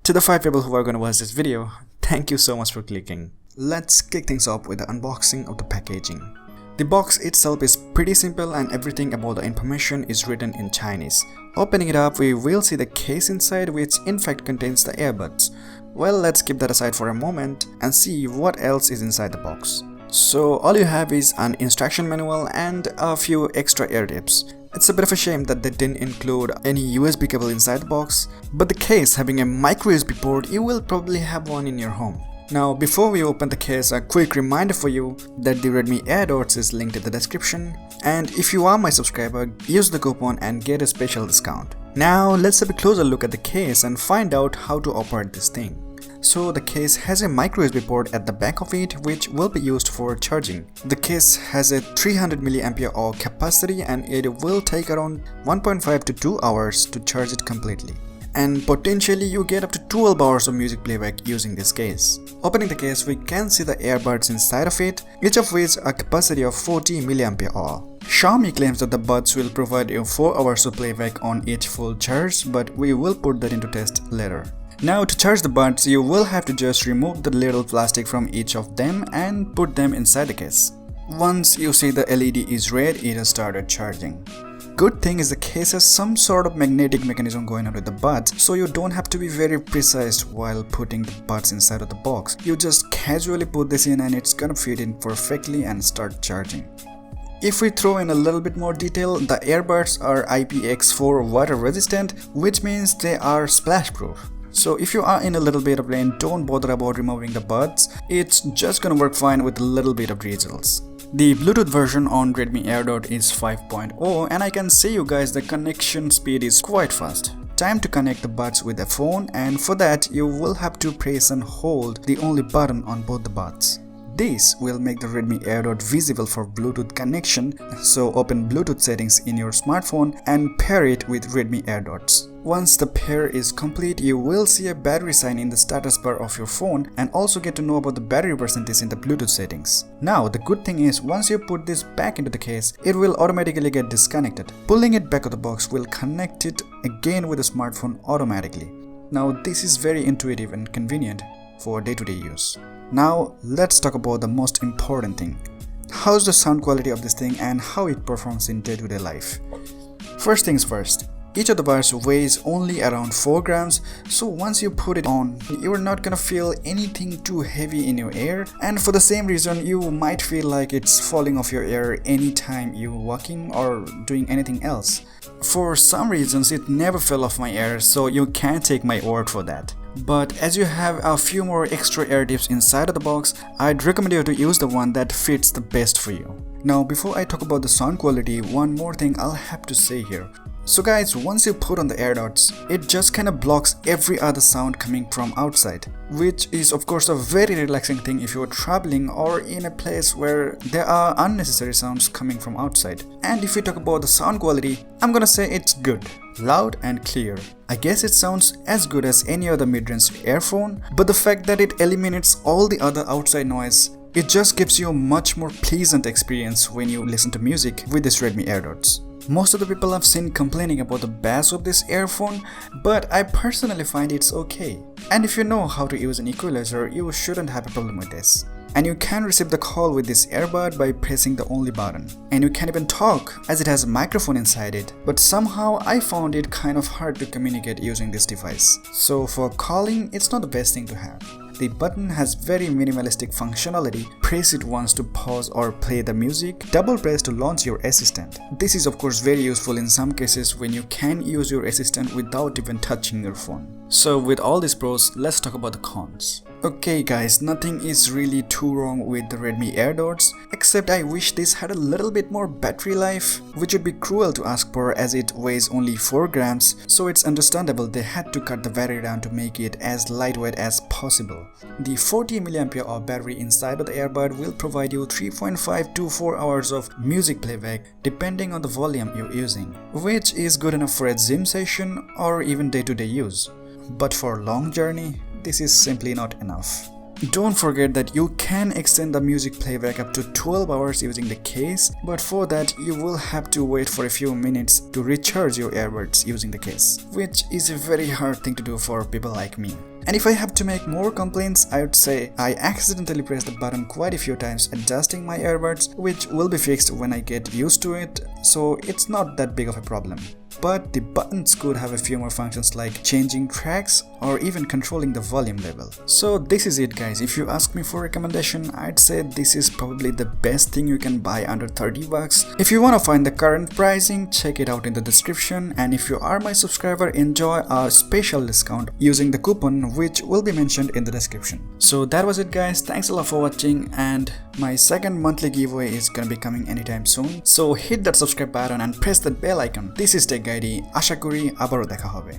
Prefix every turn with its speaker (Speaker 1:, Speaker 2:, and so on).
Speaker 1: To the 5 people who are gonna watch this video, thank you so much for clicking. Let's kick things off with the unboxing of the packaging. The box itself is pretty simple and everything about the information is written in Chinese. Opening it up, we will see the case inside, which in fact contains the earbuds. Well, let's keep that aside for a moment and see what else is inside the box. So all you have is an instruction manual and a few extra ear tips. It's a bit of a shame that they didn't include any USB cable inside the box, but the case having a micro USB port, you will probably have one in your home. Now before we open the case, a quick reminder for you that the Redmi Airdots is linked in the description, and if you are my subscriber, use the coupon and get a special discount. Now let's have a closer look at the case and find out how to operate this thing. So the case has a micro USB port at the back of it, which will be used for charging. The case has a 300 mAh capacity and it will take around 1.5 to 2 hours to charge it completely. And potentially you get up to 12 hours of music playback using this case. Opening the case, we can see the earbuds inside of it, each of which a capacity of 40 mAh. Xiaomi claims that the buds will provide you 4 hours of playback on each full charge, but we will put that into test later. Now to charge the buds, you will have to just remove the little plastic from each of them and put them inside the case. Once you see the LED is red, it has started charging. Good thing is the case has some sort of magnetic mechanism going on with the buds, so you don't have to be very precise while putting the buds inside of the box. You just casually put this in and it's gonna fit in perfectly and start charging. If we throw in a little bit more detail, the earbuds are IPX4 water resistant, which means they are splash proof. So if you are in a little bit of rain, don't bother about removing the buds, it's just gonna work fine with a little bit of drizzles. The Bluetooth version on Redmi Airdots is 5.0 and I can say you guys the connection speed is quite fast. Time to connect the buds with the phone, and for that you will have to press and hold the only button on both the buds. This will make the Redmi Airdots visible for Bluetooth connection, so open Bluetooth settings in your smartphone and pair it with Redmi Airdots. Once the pair is complete, you will see a battery sign in the status bar of your phone and also get to know about the battery percentage in the Bluetooth settings. Now the good thing is, once you put this back into the case, it will automatically get disconnected. Pulling it back of the box will connect it again with the smartphone automatically. Now this is very intuitive and convenient for day-to-day use. Now let's talk about the most important thing. How's the sound quality of this thing and how it performs in day-to-day life? First things first, each of the buds weighs only around 4 grams, so once you put it on, you're not gonna feel anything too heavy in your ear, and for the same reason you might feel like it's falling off your ear anytime you're walking or doing anything else. For some reasons it never fell off my ear, so you can't take my word for that. But as you have a few more extra ear tips inside of the box, I'd recommend you to use the one that fits the best for you. Now before I talk about the sound quality, one more thing I'll have to say here. So guys, once you put on the Airdots, it just kind of blocks every other sound coming from outside, which is of course a very relaxing thing if you're traveling or in a place where there are unnecessary sounds coming from outside. And if we talk about the sound quality, I'm gonna say it's good, loud and clear. I guess it sounds as good as any other mid-range earphone, but the fact that it eliminates all the other outside noise, it just gives you a much more pleasant experience when you listen to music with this Redmi Airdots. Most of the people I've seen complaining about the bass of this earphone, but I personally find it's okay. And if you know how to use an equalizer, you shouldn't have a problem with this. And you can receive the call with this earbud by pressing the only button. And you can even talk as it has a microphone inside it, but somehow I found it kind of hard to communicate using this device. So for calling, it's not the best thing to have. The button has very minimalistic functionality. Press it once to pause or play the music, double press to launch your assistant. This is of course very useful in some cases when you can use your assistant without even touching your phone. So with all these pros, let's talk about the cons. Okay guys, nothing is really too wrong with the Redmi Airdots, except I wish this had a little bit more battery life, which would be cruel to ask for as it weighs only 4 grams, so it's understandable they had to cut the battery down to make it as lightweight as possible. The 40 mAh battery inside of the earbud will provide you 3.5 to 4 hours of music playback depending on the volume you're using, which is good enough for a gym session or even day-to-day use. But for a long journey, this is simply not enough. Don't forget that you can extend the music playback up to 12 hours using the case, but for that you will have to wait for a few minutes to recharge your earbuds using the case, which is a very hard thing to do for people like me. And if I have to make more complaints, I would say I accidentally pressed the button quite a few times adjusting my earbuds, which will be fixed when I get used to it, so it's not that big of a problem. But the buttons could have a few more functions like changing tracks or even controlling the volume level. So this is it guys. If you ask me for a recommendation, I'd say this is probably the best thing you can buy under 30 bucks. If you want to find the current pricing, check it out in the description, and if you are my subscriber, enjoy a special discount using the coupon which will be mentioned in the description. So that was it guys. Thanks a lot for watching, and my second monthly giveaway is gonna be coming anytime soon. So hit that subscribe button and press that bell icon. This is Techguydee. আশা করি আবারও দেখা হবে।